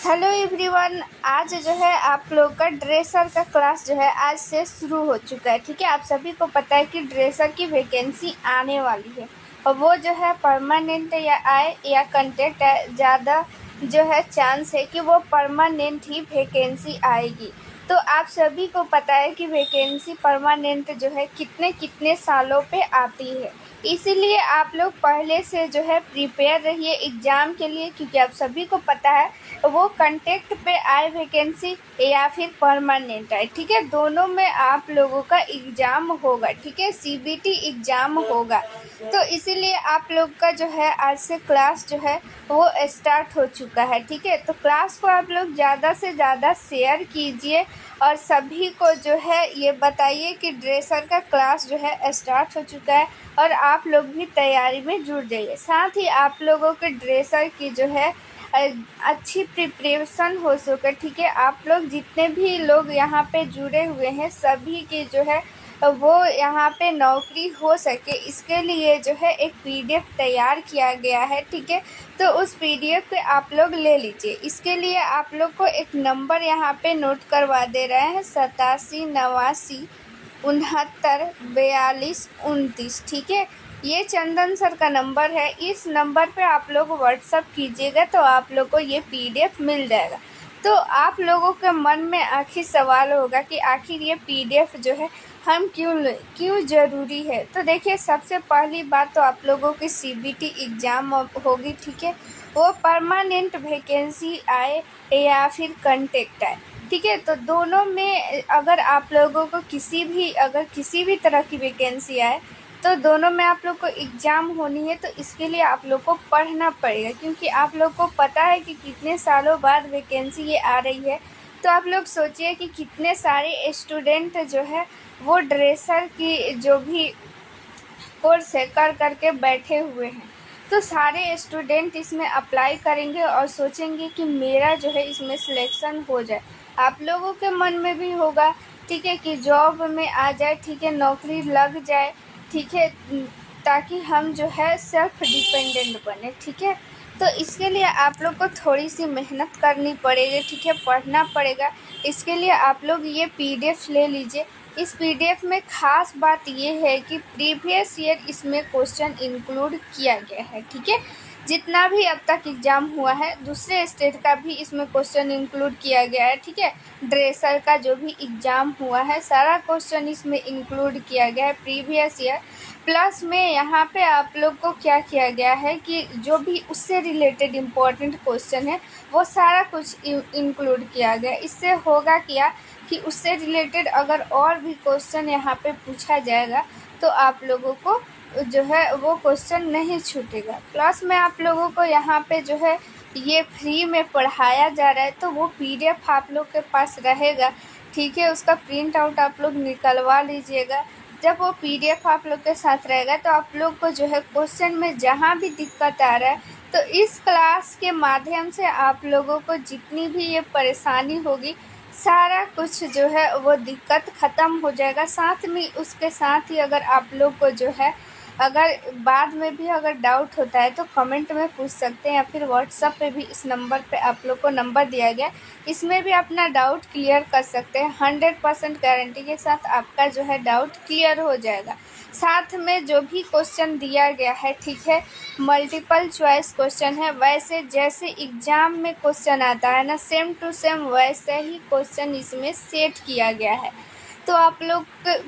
Hello everyone. आज जो है आप लोग का ड्रेसर का क्लास जो है आज से शुरू हो चुका है। ठीक है, आप सभी को पता है कि ड्रेसर की वैकेंसी आने वाली है और वो जो है परमानेंट या आए या कंटेक्ट है, ज़्यादा जो है चांस है कि वो परमानेंट ही वैकेंसी आएगी। तो आप सभी को पता है कि वैकेंसी परमानेंट जो है कितने कितने सालों पे आती है, इसीलिए आप लोग पहले से जो है प्रिपेयर रहिए एग्ज़ाम के लिए, क्योंकि आप सभी को पता है वो कंटेक्ट पे आए वैकेंसी या फिर परमानेंट आए। ठीक है, दोनों में आप लोगों का एग्ज़ाम होगा। ठीक है, सीबीटी एग्ज़ाम होगा। तो इसीलिए आप लोग का जो है आज से क्लास जो है वो स्टार्ट हो चुका है। ठीक है, तो क्लास को आप लोग ज़्यादा से ज़्यादा शेयर कीजिए और सभी को जो है ये बताइए कि ड्रेसर का क्लास जो है स्टार्ट हो चुका है और आप लोग भी तैयारी में जुट जाइए। साथ ही आप लोगों के ड्रेसर की जो है अच्छी प्रिपरेशन हो सके। ठीक है, आप लोग जितने भी लोग यहाँ पे जुड़े हुए हैं सभी की जो है वो यहाँ पे नौकरी हो सके, इसके लिए जो है एक पीडीएफ तैयार किया गया है। ठीक है, तो उस पीडीएफ पे आप लोग ले लीजिए। इसके लिए आप लोग को एक नंबर यहाँ पे नोट करवा दे रहे हैं, 87 89 69 42 29। ठीक है, ये चंदन सर का नंबर है। इस नंबर पे आप लोग व्हाट्सअप कीजिएगा तो आप लोग को ये पीडीएफ मिल जाएगा। तो आप लोगों के मन में आखिर सवाल होगा कि आखिर ये पीडीएफ जो है हम क्यों ज़रूरी है। तो देखिए, सबसे पहली बात तो आप लोगों की सीबीटी एग्ज़ाम होगी। ठीक है, वो परमानेंट वैकेंसी आए या फिर कंटेक्ट आए। ठीक है, तो दोनों में अगर आप लोगों को किसी भी तरह की वैकेंसी आए तो दोनों में आप लोग को एग्ज़ाम होनी है। तो इसके लिए आप लोग को पढ़ना पड़ेगा, क्योंकि आप लोग को पता है कि कितने सालों बाद वैकेंसी ये आ रही है। तो आप लोग सोचिए कि कितने सारे स्टूडेंट जो है वो ड्रेसर की जो भी कोर्स है कर के बैठे हुए हैं। तो सारे स्टूडेंट इसमें अप्लाई करेंगे और सोचेंगे कि मेरा जो है इसमें सिलेक्शन हो जाए। आप लोगों के मन में भी होगा, ठीक है, कि जॉब में आ जाए, ठीक है, नौकरी लग जाए, ठीक है, ताकि हम जो है सेल्फ डिपेंडेंट बने। ठीक है, तो इसके लिए आप लोग को थोड़ी सी मेहनत करनी पड़ेगी। ठीक है, पढ़ना पड़ेगा। इसके लिए आप लोग ये पीडीएफ ले लीजिए। इस पीडीएफ में ख़ास बात ये है कि प्रीवियस ईयर इसमें क्वेश्चन इंक्लूड किया गया है। ठीक है, जितना भी अब तक एग्ज़ाम हुआ है दूसरे स्टेट का भी इसमें क्वेश्चन इंक्लूड किया गया है। ठीक है, ड्रेसर का जो भी एग्ज़ाम हुआ है सारा क्वेश्चन इसमें इंक्लूड किया गया है प्रीवियस ईयर। प्लस में यहाँ पे आप लोग को क्या किया गया है कि जो भी उससे रिलेटेड इम्पोर्टेंट क्वेश्चन है वो सारा कुछ इंक्लूड किया गया। इससे होगा क्या कि उससे रिलेटेड अगर और भी क्वेश्चन यहाँ पे पूछा जाएगा तो आप लोगों को जो है वो क्वेश्चन नहीं छूटेगा। प्लस में आप लोगों को यहाँ पे जो है ये फ्री में पढ़ाया जा रहा है, तो वो पीडीएफ आप लोग के पास रहेगा। ठीक है, उसका प्रिंट आउट आप लोग निकलवा लीजिएगा। जब वो पीडीएफ आप लोग के साथ रहेगा तो आप लोग को जो है क्वेश्चन में जहाँ भी दिक्कत आ रहा है तो इस क्लास के माध्यम से आप लोगों को जितनी भी ये परेशानी होगी सारा कुछ जो है वो दिक्कत ख़त्म हो जाएगा। साथ में उसके साथ ही अगर आप लोग को जो है अगर बाद में भी अगर डाउट होता है तो कमेंट में पूछ सकते हैं, या फिर व्हाट्सएप पे भी इस नंबर पे आप लोग को नंबर दिया गया, इसमें भी अपना डाउट क्लियर कर सकते हैं। 100% गारंटी के साथ आपका जो है डाउट क्लियर हो जाएगा। साथ में जो भी क्वेश्चन दिया गया है, ठीक है, मल्टीपल चॉइस क्वेश्चन है। वैसे जैसे एग्ज़ाम में क्वेश्चन आता है ना, सेम टू सेम वैसे ही क्वेश्चन इसमें सेट किया गया है। तो आप लोग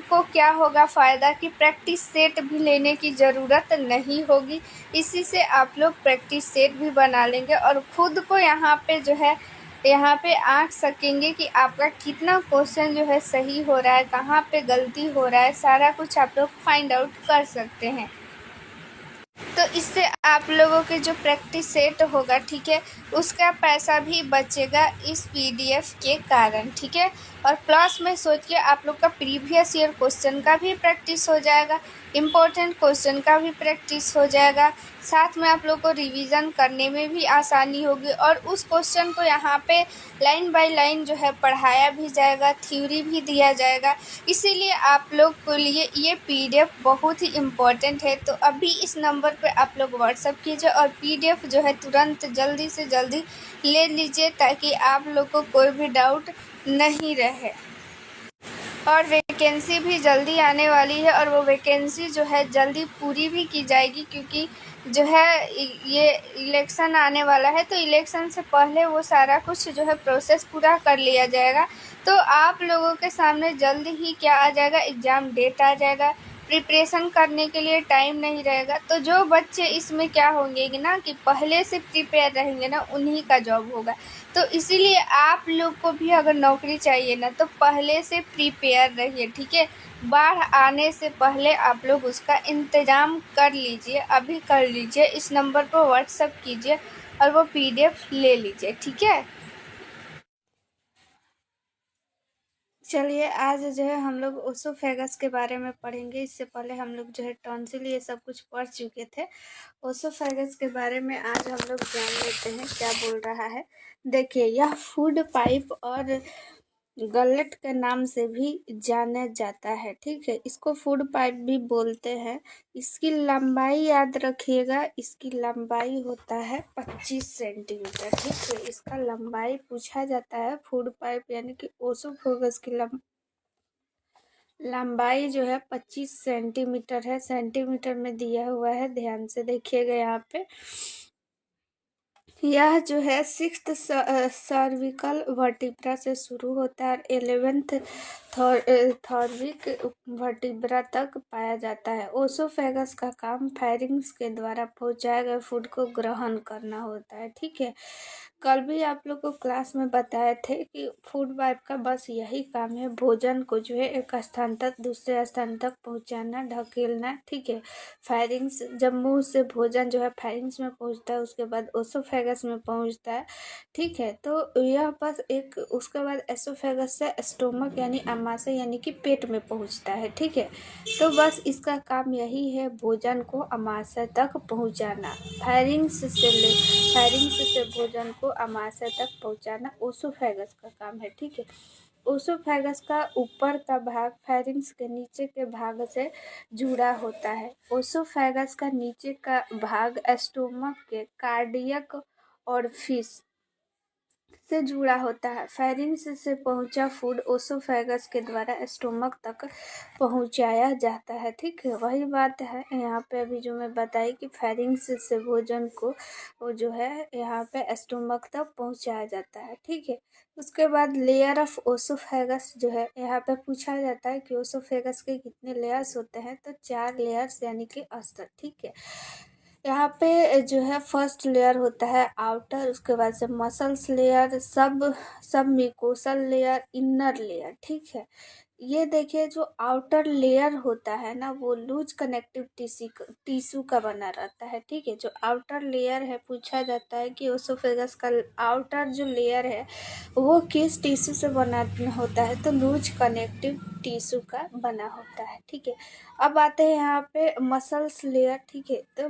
को क्या होगा फ़ायदा कि प्रैक्टिस सेट भी लेने की ज़रूरत नहीं होगी। इसी से आप लोग प्रैक्टिस सेट भी बना लेंगे और ख़ुद को यहाँ पे आँक सकेंगे कि आपका कितना क्वेश्चन जो है सही हो रहा है, कहाँ पे गलती हो रहा है, सारा कुछ आप लोग फाइंड आउट कर सकते हैं। तो इससे आप लोगों के जो प्रैक्टिस सेट होगा, ठीक है, उसका पैसा भी बचेगा इस पीडीएफ के कारण। ठीक है, और प्लस में सोचिए आप लोग का प्रीवियस ईयर क्वेश्चन का भी प्रैक्टिस हो जाएगा, इम्पोर्टेंट क्वेश्चन का भी प्रैक्टिस हो जाएगा। साथ में आप लोग को रिवीजन करने में भी आसानी होगी और उस क्वेश्चन को यहाँ पे लाइन बाय लाइन जो है पढ़ाया भी जाएगा, थ्योरी भी दिया जाएगा। इसीलिए आप लोग के लिए ये पीडीएफ बहुत ही इम्पोर्टेंट है। तो अभी इस नंबर पे आप लोग व्हाट्सअप कीजिए और पीडीएफ जो है तुरंत जल्दी से जल्दी ले लीजिए, ताकि आप लोग को कोई भी डाउट नहीं रहे। और वैकेंसी भी जल्दी आने वाली है और वो वैकेंसी जो है जल्दी पूरी भी की जाएगी, क्योंकि जो है ये इलेक्शन आने वाला है, तो इलेक्शन से पहले वो सारा कुछ जो है प्रोसेस पूरा कर लिया जाएगा। तो आप लोगों के सामने जल्द ही क्या आ जाएगा, एग्ज़ाम डेट आ जाएगा। प्रिपरेशन करने के लिए टाइम नहीं रहेगा। तो जो बच्चे इसमें क्या होंगे कि ना कि पहले से प्रिपेयर रहेंगे ना, उन्हीं का जॉब होगा। तो इसीलिए आप लोग को भी अगर नौकरी चाहिए ना, तो पहले से प्रिपेयर रहिए, ठीक है। बाढ़ आने से पहले आप लोग उसका इंतज़ाम कर लीजिए, अभी कर लीजिए। इस नंबर पर व्हाट्सएप कीजिए और वो पीडीएफ ले लीजिए, ठीक है। चलिए आज जो है हम लोग ओसोफेगस के बारे में पढ़ेंगे। इससे पहले हम लोग जो है टॉन्सिल ये सब कुछ पढ़ चुके थे। ओसोफेगस के बारे में आज हम लोग जान लेते हैं क्या बोल रहा है। देखिए, यह फूड पाइप और गलेट के नाम से भी जाना जाता है, ठीक है। इसको फूड पाइप भी बोलते हैं। इसकी लंबाई याद रखिएगा, इसकी लंबाई होता है 25 सेंटीमीटर, ठीक है। इसका लंबाई पूछा जाता है। फूड पाइप यानी कि ओसोफेगस की लंबाई जो है 25 सेंटीमीटर है। सेंटीमीटर में दिया हुआ है, ध्यान से देखिएगा यहाँ पे। यह जो है 6th सर्विकल वर्टिब्रा से शुरू होता है और 11th थॉर्विक वर्टिब्रा तक पाया जाता है। ओसोफेगस का काम फेरिंग्स के द्वारा पहुंचाए गए फूड को ग्रहण करना होता है, ठीक है। कल भी आप लोग को क्लास में बताए थे कि फूड पाइप का बस यही काम है, भोजन को जो है एक स्थान तक दूसरे स्थान तक पहुंचाना, ढकेलना, ठीक है। फेरिंग्स, जब मुंह से भोजन जो है फेरिंग्स में पहुंचता है, उसके बाद ओसोफेगस में पहुंचता है, ठीक है। तो यह बस एक, उसके बाद एसोफेगस से स्टोमक यानी आमाशय यानी कि पेट में पहुंचता है, ठीक है। तो बस इसका काम यही है, भोजन को आमाशय तक पहुंचाना। फेरिंग्स से भोजन को आमाशय तक पहुंचाना ओसोफेगस का काम है, ठीक है। ओसोफेगस का ऊपर का भाग फेरिंग्स के नीचे के भाग से जुड़ा होता है। ओसोफेगस का नीचे का भाग स्टोमक के कार्डियक और फिश से जुड़ा होता है। फेरिंग्स से पहुंचा फूड ओसोफेगस के द्वारा स्टोमक तक पहुंचाया जाता है, ठीक है। वही बात है यहाँ पे अभी जो मैं बताई कि फेरिंग्स से भोजन को वो जो है यहाँ पे स्टोमक तक पहुंचाया जाता है, ठीक है। उसके बाद लेयर ऑफ ओसोफेगस जो है यहाँ पे पूछा जाता है कि ओसोफेगस के कितने लेयर्स होते हैं, तो 4 लेयर्स यानी कि अस्तर, ठीक है। यहाँ पे जो है फर्स्ट लेयर होता है आउटर, उसके बाद से मसल्स लेयर, सब म्यूकोसल लेयर, इनर लेयर, ठीक है। ये देखिए, जो आउटर लेयर होता है ना, वो लूज कनेक्टिव टिश्यू का बना रहता है, ठीक है। जो आउटर लेयर है, पूछा जाता है कि ओसोफेगस का आउटर जो लेयर है वो किस टिश्यू से बना होता है, तो लूज कनेक्टिव टिश्यू का बना होता है, ठीक है। अब आते हैं यहाँ पे मसल्स लेयर, ठीक है। तो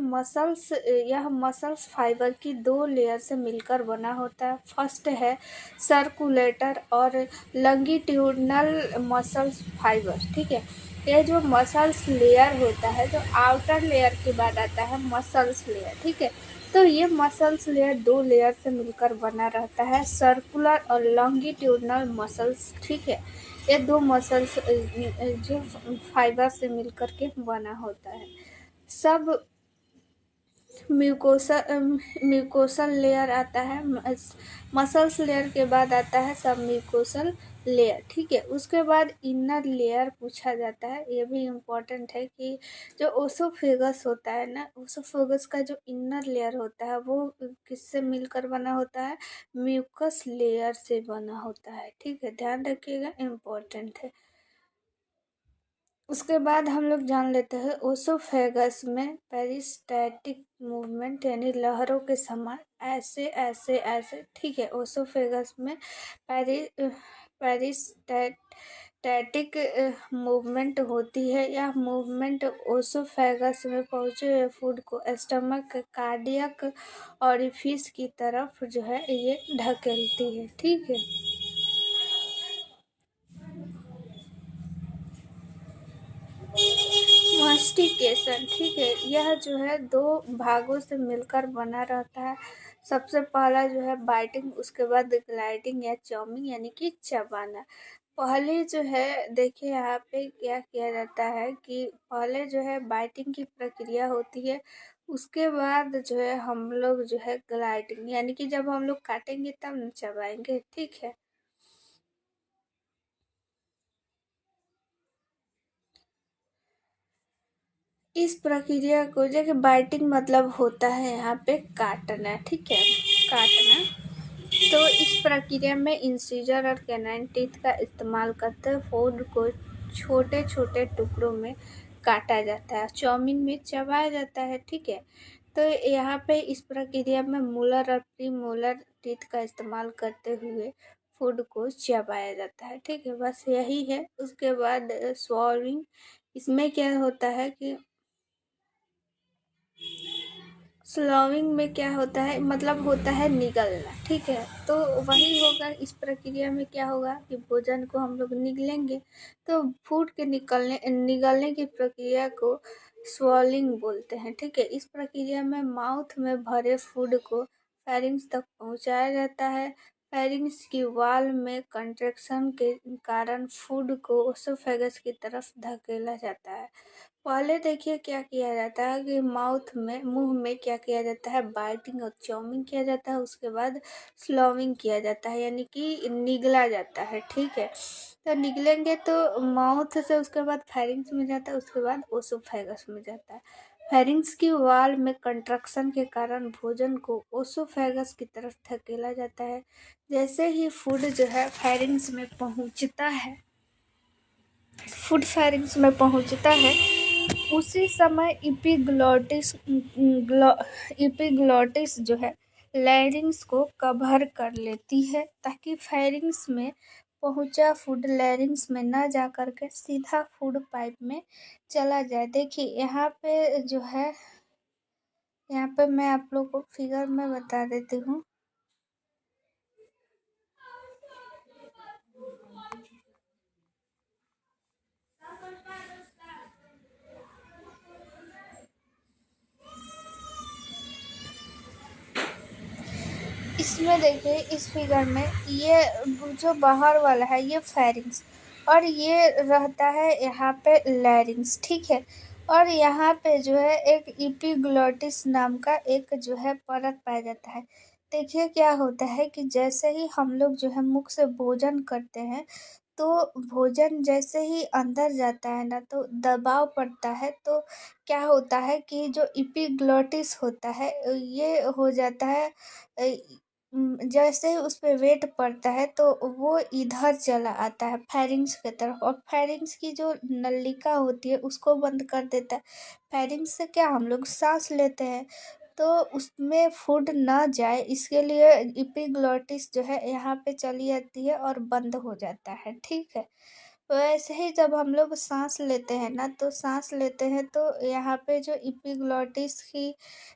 यह मसल्स फाइबर की 2 लेयर से मिलकर बना होता है। फर्स्ट है सर्कुलेटर और लंगिट्यूडनल मसल्स फाइबर, ठीक है। ये जो मसल्स लेयर होता है, जो आउटर लेयर के बाद आता है मसल्स लेयर, ठीक है। तो ये मसल्स लेयर 2 लेयर से मिलकर बना रहता है, सर्कुलर और लॉन्गिट्यूडनल मसल्स, ठीक है। ये 2 मसल्स जो फाइबर से मिलकर के बना होता है। सब म्यूकोसल लेयर आता है। मसल्स लेयर के बाद आता है सब म्यूकोसल लेयर, ठीक है। उसके बाद इनर लेयर पूछा जाता है। ये भी इम्पोर्टेंट है कि जो ओसोफेगस होता है ना, ओसोफेगस का जो इनर लेयर होता है वो किससे मिलकर बना होता है, म्यूकस लेयर से बना होता है, ठीक है। ध्यान रखिएगा, इम्पोर्टेंट है। उसके बाद हम लोग जान लेते हैं ओसोफेगस में पेरिस्टैटिक मूवमेंट यानी लहरों के समान ऐसे ऐसे ऐसे, ठीक है। ओसोफेगस में पेरिस्टैट टैटिक मूवमेंट होती है। यह मूवमेंट ओसोफेगस में पहुंचे हुए फूड को स्टमक कार्डियक ऑरिफिस की तरफ जो है ये ढकेलती है। ठीक है। मास्टिकेशन, ठीक है, यह जो है दो भागों से मिलकर बना रहता है। सबसे पहला जो है बाइटिंग, उसके बाद ग्लाइडिंग या चॉमिंग यानी कि चबाना। पहले जो है देखिए यहाँ पे क्या किया जाता है कि पहले जो है बाइटिंग की प्रक्रिया होती है, उसके बाद जो है हम लोग जो है ग्लाइडिंग यानी कि जब हम लोग काटेंगे तब न चबाएंगे। ठीक है। इस प्रक्रिया को जो कि बाइटिंग मतलब होता है यहाँ पे काटना। ठीक है, काटना। तो इस प्रक्रिया में इंसीजर और कैनाइन टीथ का इस्तेमाल करते हुए फूड को छोटे छोटे टुकड़ों में काटा जाता है। चाउमीन में चबाया जाता है। ठीक है। तो यहाँ पे इस प्रक्रिया में मोलर और प्री मोलर टीथ का इस्तेमाल करते हुए फूड को चबाया जाता है। ठीक है, बस यही है। उसके बाद स्वॉलिंग, इसमें क्या होता है कि स्लॉविंग में क्या होता है, मतलब होता है निगलना। ठीक है, तो वही होगा। इस प्रक्रिया में क्या होगा कि भोजन को हम लोग निगलेंगे, तो फूड के निगलने की प्रक्रिया को स्वॉलिंग बोलते हैं। ठीक है। इस प्रक्रिया में माउथ में भरे फूड को फेरिंग्स तक पहुंचाया जाता है। फेरिंग्स की वॉल में कंट्रैक्शन के कारण फूड को ओसोफेगस की तरफ धकेला जाता है। पहले देखिए क्या किया जाता है कि माउथ में, मुंह में क्या किया जाता है, बाइटिंग और च्यूइंग किया जाता है। उसके बाद स्लॉविंग किया जाता है यानी कि निगला जाता है। ठीक है। तो निगलेंगे तो माउथ से, उसके बाद फेरिंग्स में जाता है, उसके बाद ओसोफेगस में जाता है। फेरिंग्स की वॉल में कंट्रक्शन के कारण भोजन को ओसोफेगस की तरफ धकेला जाता है। जैसे ही फूड जो है फेरिंग्स में पहुंचता है, फूड फेरिंग्स में पहुंचता है, उसी समय इपिग्लोटिस जो है लैरिंग्स को कवर कर लेती है, ताकि फेरिंग्स में पहुंचा फूड लैरिंग्स में ना जा कर के सीधा फूड पाइप में चला जाए। देखिए यहाँ पे जो है, यहाँ पे मैं आप लोग को फिगर में बता देती हूँ। इसमें देखिए इस फिगर में ये जो बाहर वाला है ये फेरिंग्स, और ये रहता है यहाँ पे लैरिंग्स। ठीक है। और यहाँ पे जो है एक इपिग्लोटिस नाम का एक जो है परत पाया जाता है। देखिए क्या होता है कि जैसे ही हम लोग जो है मुख से भोजन करते हैं, तो भोजन जैसे ही अंदर जाता है ना, तो दबाव पड़ता है। तो क्या होता है कि जो इपिग्लोटिस होता है ये हो जाता है, जैसे ही उस पे वेट पड़ता है तो वो इधर चला आता है फेरिंग्स की तरफ, और फेरिंग्स की जो नलिका होती है उसको बंद कर देता है। फेरिंग्स से क्या हम लोग सांस लेते हैं, तो उसमें फूड ना जाए इसके लिए इपिग्लोटिस जो है यहाँ पे चली जाती है और बंद हो जाता है। ठीक है। वैसे ही जब हम लोग सांस लेते हैं ना, तो सांस लेते हैं तो यहाँ पे जो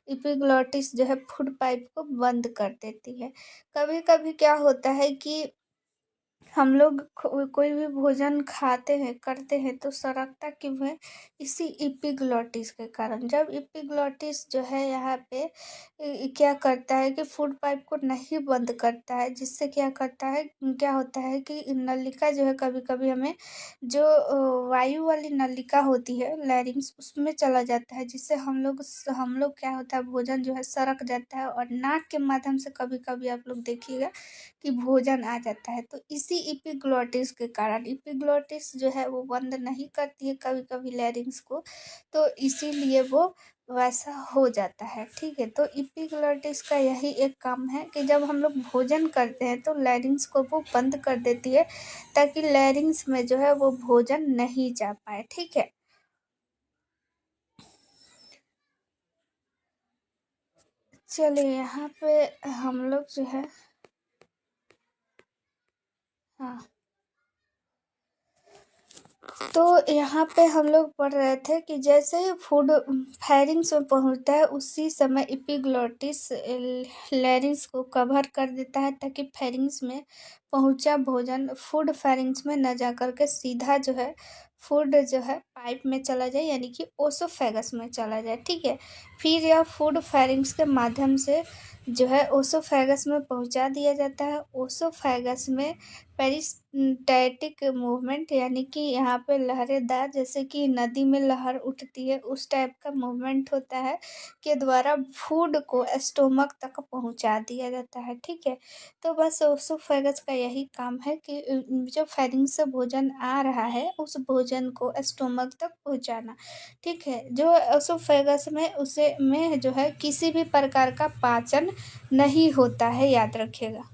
इपिग्लोटिस जो है फूड पाइप को बंद कर देती है। कभी कभी क्या होता है कि हम लोग कोई भी भोजन खाते हैं करते हैं तो सरकता क्यों है, इसी इपिग्लोटिस के कारण। जब इपिग्लोटिस जो है यहाँ पे क्या करता है कि फूड पाइप को नहीं बंद करता है, जिससे क्या करता है, क्या होता है कि नलिका जो है कभी कभी हमें जो वायु वाली नलिका होती है लैरिंग्स, उसमें चला जाता है, जिससे हम लोग क्या होता है, भोजन जो है सरक जाता है और नाक के माध्यम से कभी कभी आप लोग देखिएगा कि भोजन आ जाता है। तो इसी इपिग्लोटिस के कारण, इपिग्लोटिस जो है वो बंद नहीं करती है कभी कभी लैरिंग्स को, तो इसीलिए वो वैसा हो जाता है। ठीक है। तो इपिग्लोटिस का यही एक काम है कि जब हम लोग भोजन करते हैं तो लैरिंग्स को वो बंद कर देती है, ताकि लैरिंग्स में जो है वो भोजन नहीं जा पाए। ठीक है। चलिए यहाँ पे हम लोग जो है, हाँ, तो यहाँ पे हम लोग पढ़ रहे थे कि जैसे ही फूड फेरिंग्स में पहुँचता है उसी समय एपिग्लोटिस लैरिंग्स को कवर कर देता है, ताकि फेरिंग्स में पहुँचा भोजन फूड फेरिंग्स में न जा कर के सीधा जो है फूड जो है पाइप में चला जाए, यानी कि ओसोफेगस में चला जाए। ठीक है, फिर यह फूड फेरिंग्स के माध्यम से जो है ओसोफेगस में पहुँचा दिया जाता है। ओसोफेगस में पेरिस्टैटिक मूवमेंट, यानी कि यहाँ पे लहरेदार, जैसे कि नदी में लहर उठती है उस टाइप का मूवमेंट होता है, के द्वारा फूड को स्टोमक तक पहुँचा दिया जाता है। ठीक है, तो बस ओसोफेगस का यही काम है कि जो फेरिंग्स से भोजन आ रहा है उस भोजन को स्टोमक तक पहुँचाना। ठीक है, जो ओसोफेगस में उसे में जो है किसी भी प्रकार का पाचन नहीं होता है, याद रखिएगा।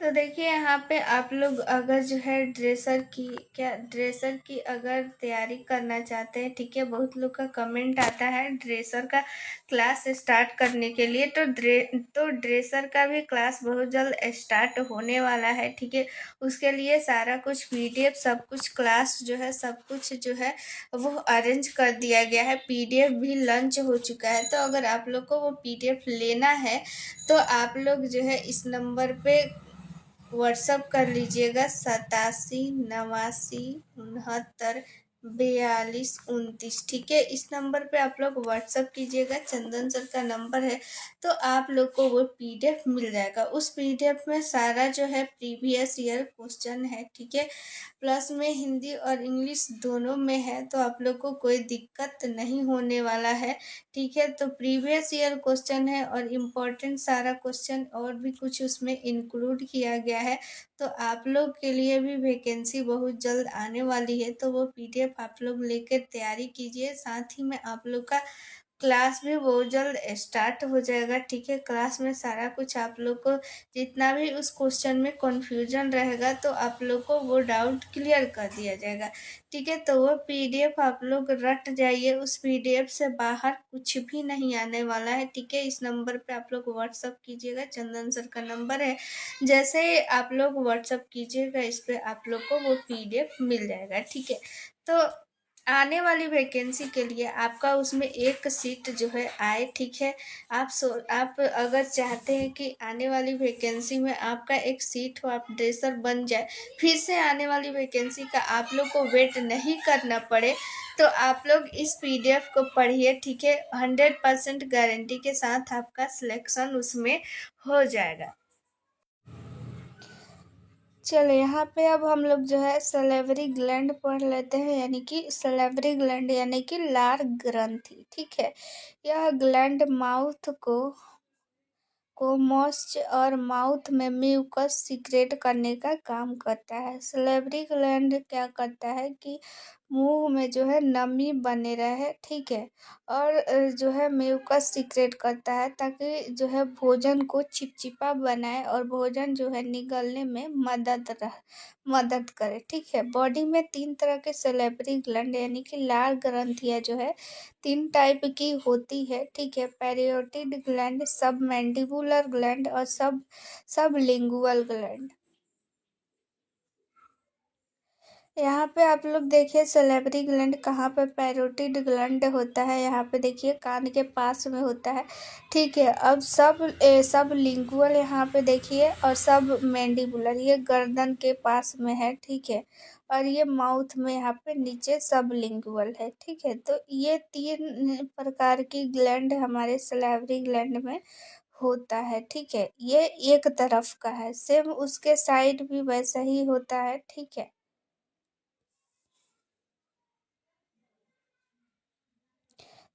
तो देखिए यहाँ पे आप लोग अगर जो है ड्रेसर की अगर तैयारी करना चाहते हैं, ठीक है, बहुत लोग का कमेंट आता है ड्रेसर का क्लास स्टार्ट करने के लिए, तो ड्रेसर का भी क्लास बहुत जल्द स्टार्ट होने वाला है। ठीक है, उसके लिए सारा कुछ पीडीएफ सब कुछ क्लास जो है सब कुछ जो है वो अरेंज कर दिया गया है, पीडीएफ भी लॉन्च हो चुका है। तो अगर आप लोग को वो पीडीएफ लेना है तो आप लोग जो है इस नंबर पे व्हाट्सअप कर लीजिएगा 87 89 69 42 29। ठीक है, इस नंबर पे आप लोग व्हाट्सअप कीजिएगा, चंदन सर का नंबर है। तो आप लोग को वो पीडीएफ मिल जाएगा। उस पीडीएफ में सारा जो है प्रीवियस ईयर क्वेश्चन है। ठीक है, प्लस में हिंदी और इंग्लिश दोनों में है, तो आप लोग को कोई दिक्कत नहीं होने वाला है। ठीक है, तो प्रीवियस ईयर क्वेश्चन है और इम्पोर्टेंट सारा क्वेश्चन और भी कुछ उसमें इंक्लूड किया गया है। तो आप लोग के लिए भी वैकेंसी बहुत जल्द आने वाली है, तो वो पीडीएफ आप लोग लेकर तैयारी कीजिए। साथ ही में आप लोग का क्लास भी बहुत जल्द स्टार्ट हो जाएगा। ठीक है, क्लास में सारा कुछ आप लोग को जितना भी उस क्वेश्चन में कन्फ्यूजन रहेगा तो आप लोग को वो डाउट क्लियर कर दिया जाएगा। ठीक है, तो वो पीडीएफ आप लोग रट जाइए, उस पीडीएफ से बाहर कुछ भी नहीं आने वाला है। ठीक है, इस नंबर पे आप लोग व्हाट्सअप कीजिएगा, चंदन सर का नंबर है। जैसे ही आप लोग व्हाट्सअप कीजिएगा इस पे आप लोग को वो पीडीएफ मिल जाएगा। ठीक है, तो आने वाली वैकेंसी के लिए आपका उसमें एक सीट जो है आए। ठीक है, आप अगर चाहते हैं कि आने वाली वैकेंसी में आपका एक सीट हो, आप ड्रेसर बन जाए, फिर से आने वाली वैकेंसी का आप लोग को वेट नहीं करना पड़े, तो आप लोग इस पीडीएफ को पढ़िए। ठीक है, 100% गारंटी के साथ आपका सिलेक्शन उसमें हो जाएगा। चलो यहाँ पे अब हम लोग जो है सलेवरी ग्लैंड पढ़ लेते हैं, यानी कि सलेवरी ग्लैंड यानी कि लार ग्रंथि। ठीक है, यह ग्लैंड माउथ को मॉइस्ट और माउथ में म्यूकस सीक्रेट करने का काम करता है। सलेवरी ग्लैंड क्या करता है कि मुंह में जो है नमी बने रहे। ठीक है, और जो है म्यूकस सीक्रेट करता है ताकि जो है भोजन को चिपचिपा बनाए और भोजन जो है निगलने में मदद करे। ठीक है, बॉडी में 3 तरह के सलेवरी ग्लैंड यानी कि लार ग्रंथियाँ जो है 3 टाइप की होती है। ठीक है, पैरियोटिड ग्लैंड, सब मैंडिबुलर ग्लैंड और सब लिंगुअल ग्लैंड। यहाँ पे आप लोग देखिए सलेवरी ग्लैंड कहाँ पे पैरोटिड ग्लैंड होता है, यहाँ पे देखिए कान के पास में होता है। ठीक है, अब सब लिंगुअल यहाँ पे देखिए, और सब मैंडिबुलर ये गर्दन के पास में है। ठीक है, और ये माउथ में यहाँ पे नीचे सब लिंगुअल है। ठीक है, तो ये 3 प्रकार की ग्लैंड हमारे सलेवरी ग्लैंड में होता है। ठीक है, ये एक तरफ का है, सेम उसके साइड भी वैसा ही होता है। ठीक है,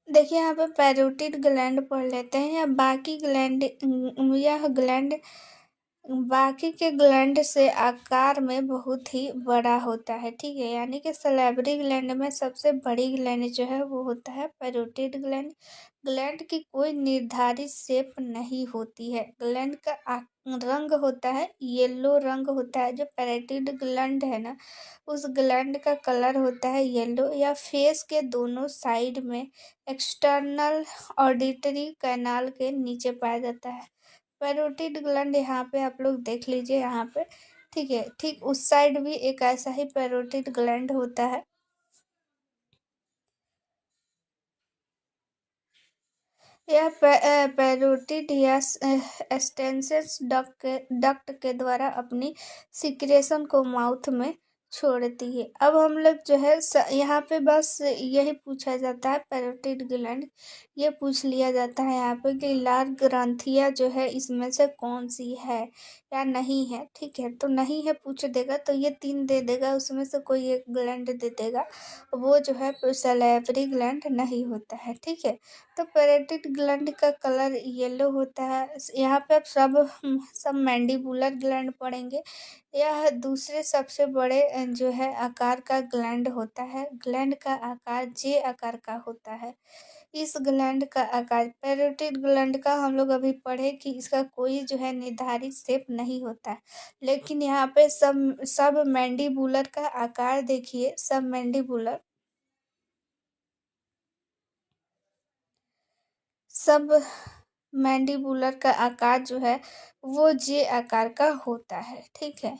देखिए यहाँ पे पैरोटिड ग्लैंड पढ़ लेते हैं, या बाकी ग्लैंड, यह ग्लैंड बाकी के ग्लैंड से आकार में बहुत ही बड़ा होता है। ठीक है, यानी कि सलेवरी ग्लैंड में सबसे बड़ी ग्लैंड जो है वो होता है पैरोटिड ग्लैंड। ग्लैंड की कोई निर्धारित शेप नहीं होती है। ग्लैंड का रंग होता है येलो रंग होता है। जो पैरोटिड ग्लैंड है ना, उस ग्लैंड का कलर होता है येलो, या फेस के दोनों साइड में एक्सटर्नल ऑडिटरी कैनाल के नीचे पाया जाता है। पैरोटिड ग्लैंड यहाँ पे आप लोग देख लीजिए, यहाँ पे ठीक है। ठीक उस साइड भी एक ऐसा ही पैरोटिड ग्लैंड होता है। यह पैरोटिड या एक्सटेंसेस डक्ट के द्वारा अपनी सिक्रेशन को माउथ में छोड़ती है। अब हम लोग जो है यहाँ पे बस यही पूछा जाता है पैरोटिड ग्लैंड, ये पूछ लिया जाता है यहाँ पे कि लार ग्रंथियाँ जो है इसमें से कौन सी है या नहीं है। ठीक है, तो नहीं है पूछ देगा तो ये 3 दे देगा, उसमें से कोई एक ग्लैंड दे देगा, वो जो है सैलिवरी ग्लैंड नहीं होता है। ठीक है, तो पैरोटिड ग्लैंड का कलर येलो होता है। यहाँ पे आप सब मैंडिबुलर ग्लैंड पढ़ेंगे। यह दूसरे सबसे बड़े जो है आकार का ग्लैंड होता है। ग्लैंड का आकार जे आकार का होता है। इस ग्लैंड का आकार पैरोटिड ग्लैंड का हम लोग अभी पढ़े कि इसका कोई जो है निर्धारित शेप नहीं होता है। लेकिन यहाँ पे सब मैंडिबुलर का आकार देखिए, सब मैंडिबुलर का आकार जो है वो जे आकार का होता है। ठीक है,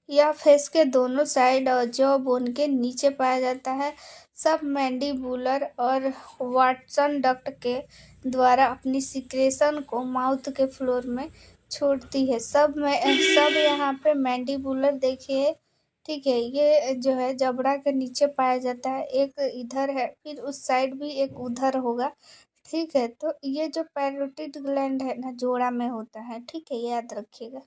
यह फेस के दोनों साइड और जॉ बोन के नीचे पाया जाता है। सब मैंडिबुलर और वाटसन डक्ट के द्वारा अपनी सिक्रेशन को माउथ के फ्लोर में छोड़ती है। सब यहाँ पे मैंडिबुलर देखिए। ठीक है, ये जो है जबड़ा के नीचे पाया जाता है, एक इधर है, फिर उस साइड भी एक उधर होगा। ठीक है, तो ये जो पैरोटिड ग्लैंड है ना जोड़ा में होता है। ठीक है, याद रखिएगा।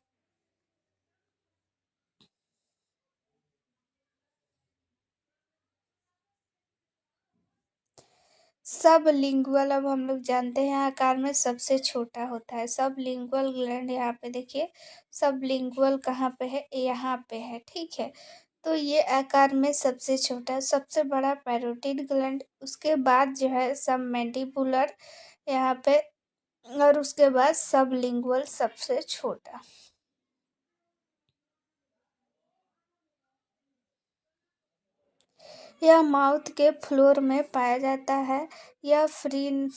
सब लिंगुअल अब हम लोग जानते हैं आकार में सबसे छोटा होता है। सब लिंगुअल ग्लैंड यहाँ पे देखिए, सब लिंगुअल कहाँ पे है, यहाँ पे है। ठीक है, तो ये आकार में सबसे छोटा, सबसे बड़ा पैरोटिड ग्लैंड, उसके बाद जो है सब मैंडिबुलर यहाँ पे, और उसके बाद सब लिंगुअल सबसे छोटा। यह माउथ के फ्लोर में पाया जाता है। यह फ्रीनम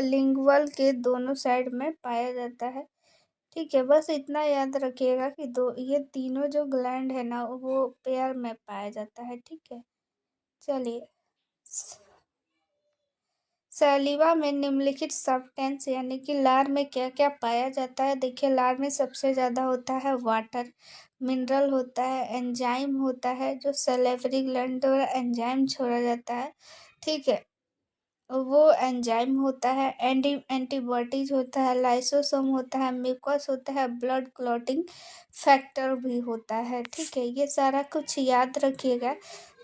लिंगुअल के दोनों साइड में पाया जाता है। ठीक है, बस इतना याद रखिएगा कि ये तीनों जो ग्लैंड है ना वो पेयर में पाया जाता है। ठीक है, चलिए। सैलिवा में निम्नलिखित सब्सटेंस यानी कि लार में क्या क्या पाया जाता है। देखिए, लार में सबसे ज़्यादा होता है वाटर, मिनरल होता है, एंजाइम होता है, जो सैलिवरी ग्लैंड द्वारा एंजाइम छोड़ा जाता है। ठीक है, वो एंजाइम होता है, एंटीबॉडीज होता है, लाइसोसोम होता है, म्यूकस होता है, ब्लड क्लॉटिंग फैक्टर भी होता है। ठीक है, ये सारा कुछ याद रखिएगा,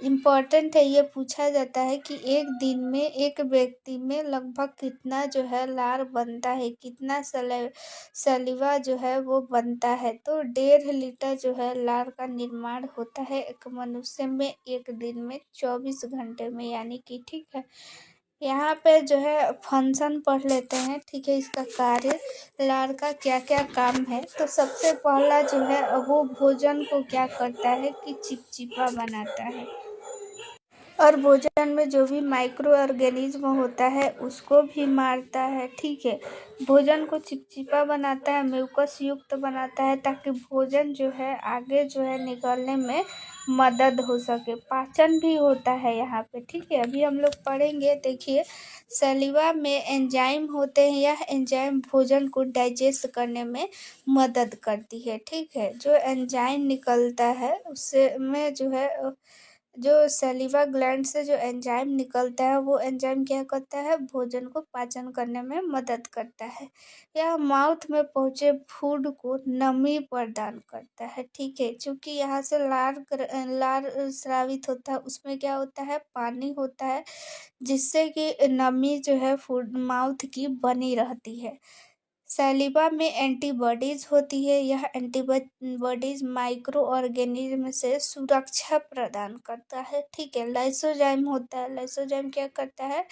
इम्पॉर्टेंट है। ये पूछा जाता है कि एक दिन में एक व्यक्ति में लगभग कितना जो है लार बनता है, कितना सलिवा जो है वो बनता है। तो 1.5 लीटर जो है लार का निर्माण होता है एक मनुष्य में एक दिन में 24 घंटे में, यानी कि ठीक है। यहाँ पे जो है फंक्शन पढ़ लेते हैं। ठीक है, इसका कार्य लार का क्या क्या काम है। तो सबसे पहला जो है वो भोजन को क्या करता है कि चिपचिपा बनाता है, और भोजन में जो भी माइक्रो ऑर्गेनिज्म होता है उसको भी मारता है। ठीक है, भोजन को चिपचिपा बनाता है, म्यूकस युक्त बनाता है, ताकि भोजन जो है आगे जो है निकलने में मदद हो सके। पाचन भी होता है यहाँ पे। ठीक है, अभी हम लोग पढ़ेंगे। देखिए, सलिवा में एंजाइम होते हैं, यह एंजाइम भोजन को डाइजेस्ट करने में मदद करती है। ठीक है, जो एंजाइम निकलता है उससे में जो है जो सैलिवा ग्लैंड से जो एंजाइम निकलता है वो एंजाइम क्या करता है, भोजन को पाचन करने में मदद करता है। यह माउथ में पहुंचे फूड को नमी प्रदान करता है। ठीक है, क्योंकि यहाँ से लार स्रावित होता है, उसमें क्या होता है, पानी होता है, जिससे कि नमी जो है फूड माउथ की बनी रहती है। सैलिवा में एंटीबॉडीज होती है, यह एंटीबॉडीज माइक्रो ऑर्गेनिज्म से सुरक्षा प्रदान करता है। ठीक है, लाइसोजाइम होता है, लाइसोजाइम क्या करता है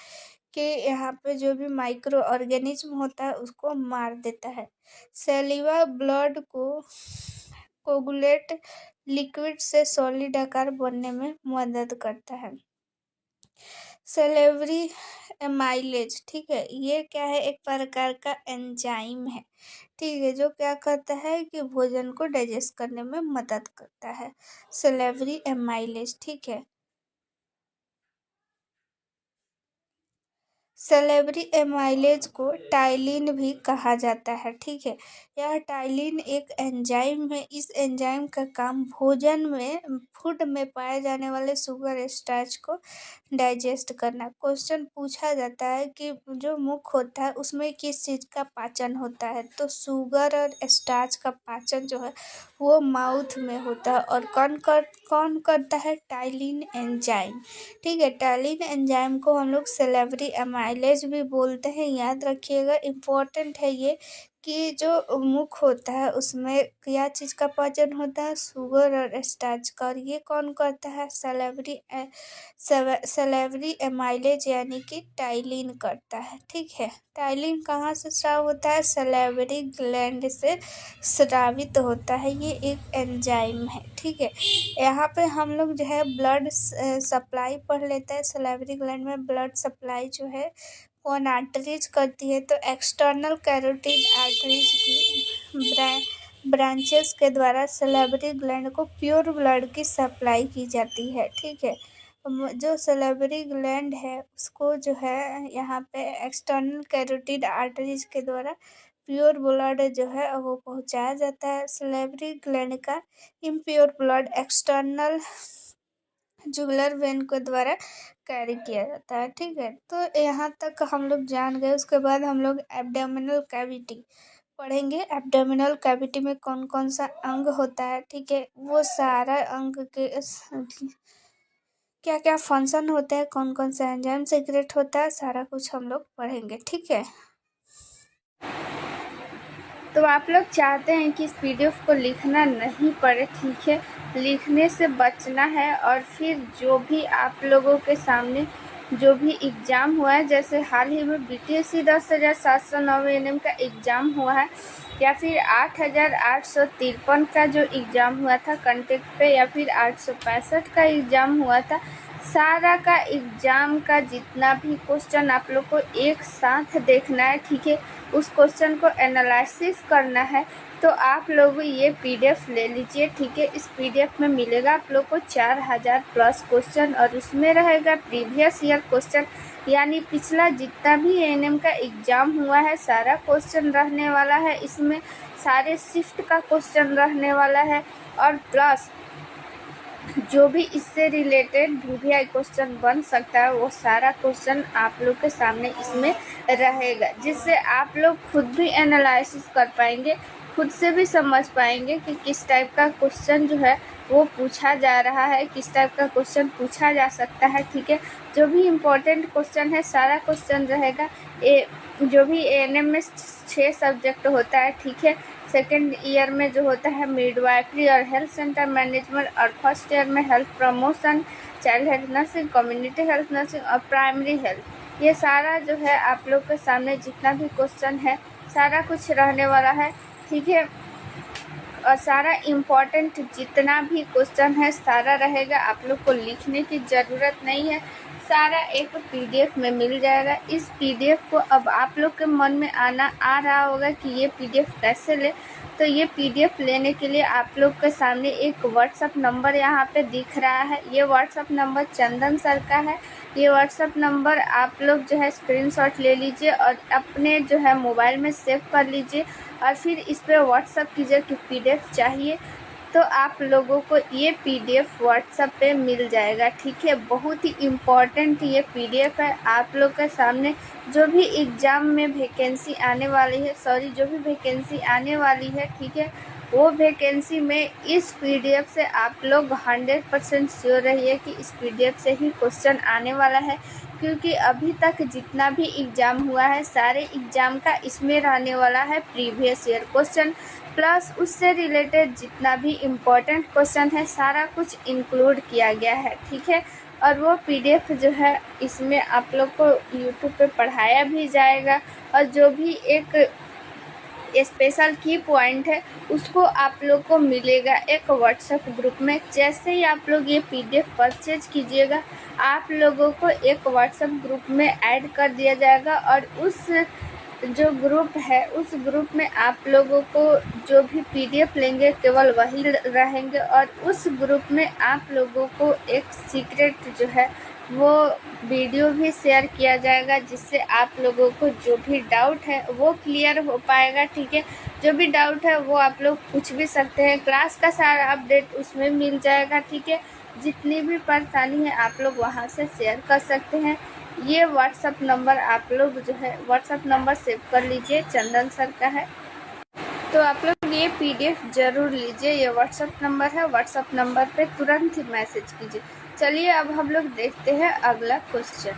कि यहाँ पे जो भी माइक्रो ऑर्गेनिज्म होता है उसको मार देता है। सैलिवा ब्लड को कोगुलेट लिक्विड से सॉलिड आकार बनने में मदद करता है। सेलेवरी एमाइलेज, ठीक है, ये क्या है, एक प्रकार का एंजाइम है, ठीक है, जो क्या करता है कि भोजन को डाइजेस्ट करने में मदद करता है। सेलेवरी एमाइलेज, ठीक है। सेलेवरी एमाइलेज को टाइलिन भी कहा जाता है, ठीक है। यह टाइलिन एक एंजाइम है। इस एंजाइम का काम भोजन में, फूड में पाए जाने वाले शुगर स्टार्च को डाइजेस्ट करना। क्वेश्चन पूछा जाता है कि जो मुख होता है उसमें किस चीज़ का पाचन होता है, तो शुगर और स्टार्च का पाचन जो है वो माउथ में होता है। और कौन करता है, टाइलिन एंजाइम, ठीक है। टाइलिन एंजाइम को हम लोग सेलेवरी एमाइलेज भी बोलते हैं। याद रखिएगा, इम्पोर्टेंट है ये कि जो मुख होता है उसमें क्या चीज़ का पाचन होता है, शुगर और स्टार्च का। और ये कौन करता है, सेलेवरी एमाइलेज यानी कि टाइलिन करता है, ठीक है। टाइलिन कहाँ से स्राव होता है, सेलेवरी ग्लैंड से स्रावित होता है। ये एक एंजाइम है, ठीक है। यहाँ पे हम लोग जो है ब्लड सप्लाई पढ़ लेते हैं। सेलेवरी ग्लैंड में ब्लड सप्लाई जो है कौन आर्टरीज करती है, तो एक्सटर्नल कैरोटिड आर्टरीज की ब्रांचेस के द्वारा सेलेवरी ग्लैंड को प्योर ब्लड की सप्लाई की जाती है, ठीक है। जो सेलेवरी ग्लैंड है उसको जो है यहाँ पे एक्सटर्नल कैरोटिड आर्टरीज के द्वारा प्योर ब्लड जो है वो पहुँचाया जाता है। सेलेवरी ग्लैंड का impure blood external jugular vein के द्वारा कैरी किया जाता है, ठीक है। तो यहाँ तक हम लोग जान गए। उसके बाद हम लोग एब्डोमिनल कैविटी पढ़ेंगे। एब्डोमिनल कैविटी में कौन कौन सा अंग होता है, ठीक है, वो सारा अंग के क्या क्या फंक्शन होते हैं, कौन कौन सा एंजाइम सीक्रेट होता है, सारा कुछ हम लोग पढ़ेंगे, ठीक है। तो आप लोग चाहते हैं कि इस पीडीएफ को लिखना नहीं पड़े, ठीक है, लिखने से बचना है। और फिर जो भी आप लोगों के सामने जो भी एग्ज़ाम हुआ है, जैसे हाल ही में बीटीएससी 10,709 एनएम का एग्ज़ाम हुआ है, या फिर 8,853 का जो एग्ज़ाम हुआ था कंटेक्ट पे, या फिर 865 का एग्ज़ाम हुआ था, सारा का एग्ज़ाम का जितना भी क्वेश्चन आप लोग को एक साथ देखना है, ठीक है। उस क्वेश्चन को एनालिसिस करना है, तो आप लोग ये पीडीएफ ले लीजिए, ठीक है। इस पीडीएफ में मिलेगा आप लोग को 4,000 प्लस क्वेश्चन, और उसमें रहेगा प्रीवियस ईयर क्वेश्चन, यानी पिछला जितना भी एएनएम का एग्ज़ाम हुआ है सारा क्वेश्चन रहने वाला है। इसमें सारे शिफ्ट का क्वेश्चन रहने वाला है, और प्लस जो भी इससे रिलेटेड वीवीआई क्वेश्चन बन सकता है वो सारा क्वेश्चन आप लोग के सामने इसमें रहेगा, जिससे आप लोग खुद भी एनालिसिस कर पाएंगे, खुद से भी समझ पाएंगे कि किस टाइप का क्वेश्चन जो है वो पूछा जा रहा है, किस टाइप का क्वेश्चन पूछा जा सकता है, ठीक है। जो भी इम्पोर्टेंट क्वेश्चन है सारा क्वेश्चन रहेगा। जो भी एएनएम में 6 सब्जेक्ट होता है, ठीक है। सेकेंड ईयर में जो होता है मिडवाइफरी और हेल्थ सेंटर मैनेजमेंट, और फर्स्ट ईयर में health promotion, child health nursing, community health nursing और प्राइमरी हेल्थ। ये सारा जो है आप लोग के सामने जितना भी क्वेश्चन है सारा कुछ रहने वाला है, ठीक है। और सारा इम्पोर्टेंट जितना भी क्वेश्चन है सारा रहेगा, आप लोग को लिखने की ज़रूरत नहीं है, सारा एक पीडीएफ में मिल जाएगा। इस पीडीएफ को अब आप लोग के मन में आ रहा होगा कि ये पीडीएफ कैसे ले, तो ये पीडीएफ लेने के लिए आप लोग के सामने एक व्हाट्सअप नंबर यहाँ पे दिख रहा है। ये व्हाट्सअप नंबर चंदन सर का है। ये व्हाट्सअप नंबर आप लोग जो है स्क्रीनशॉट ले लीजिए और अपने जो है मोबाइल में सेव कर लीजिए, और फिर इस पर व्हाट्सअप कीजिए कि पीडीएफ चाहिए, तो आप लोगों को ये पीडीएफ व्हाट्सएप पे मिल जाएगा, ठीक है। बहुत ही इम्पॉर्टेंट ये पीडीएफ है। आप लोग के सामने जो भी एग्ज़ाम में वैकेंसी आने वाली है, जो भी वैकेंसी आने वाली है, ठीक है, वो वैकेंसी में इस पीडीएफ से आप लोग 100% श्योर रहिए कि इस पीडीएफ से ही क्वेश्चन आने वाला है, क्योंकि अभी तक जितना भी एग्ज़ाम हुआ है सारे एग्ज़ाम का इसमें रहने वाला है प्रीवियस ईयर क्वेश्चन, प्लस उससे रिलेटेड जितना भी इम्पोर्टेंट क्वेश्चन है सारा कुछ इंक्लूड किया गया है, ठीक है। और वो पीडीएफ जो है इसमें आप लोग को यूट्यूब पे पढ़ाया भी जाएगा, और जो भी एक स्पेशल की पॉइंट है उसको आप लोग को मिलेगा एक व्हाट्सएप ग्रुप में। जैसे ही आप लोग ये PDF परचेज कीजिएगा आप लोगों को एक व्हाट्सएप ग्रुप में ऐड कर दिया जाएगा और उस जो ग्रुप है उस ग्रुप में आप लोगों को जो भी PDF लेंगे केवल वही रहेंगे और उस ग्रुप में आप लोगों को एक सीक्रेट जो है वो वीडियो भी शेयर किया जाएगा, जिससे आप लोगों को जो भी डाउट है वो क्लियर हो पाएगा। ठीक है, जो भी डाउट है वो आप लोग पूछ भी सकते हैं, क्लास का सारा अपडेट उसमें मिल जाएगा। ठीक है, जितनी भी परेशानी है आप लोग वहाँ से शेयर कर सकते हैं। ये व्हाट्सअप नंबर आप लोग जो है व्हाट्सअप नंबर सेव कर लीजिए, चंदन सर का है। तो आप लोग ये PDF ज़रूर लीजिए, ये व्हाट्सअप नंबर है, व्हाट्सअप नंबर पे तुरंत ही मैसेज कीजिए। चलिए अब हम लोग देखते हैं अगला क्वेश्चन।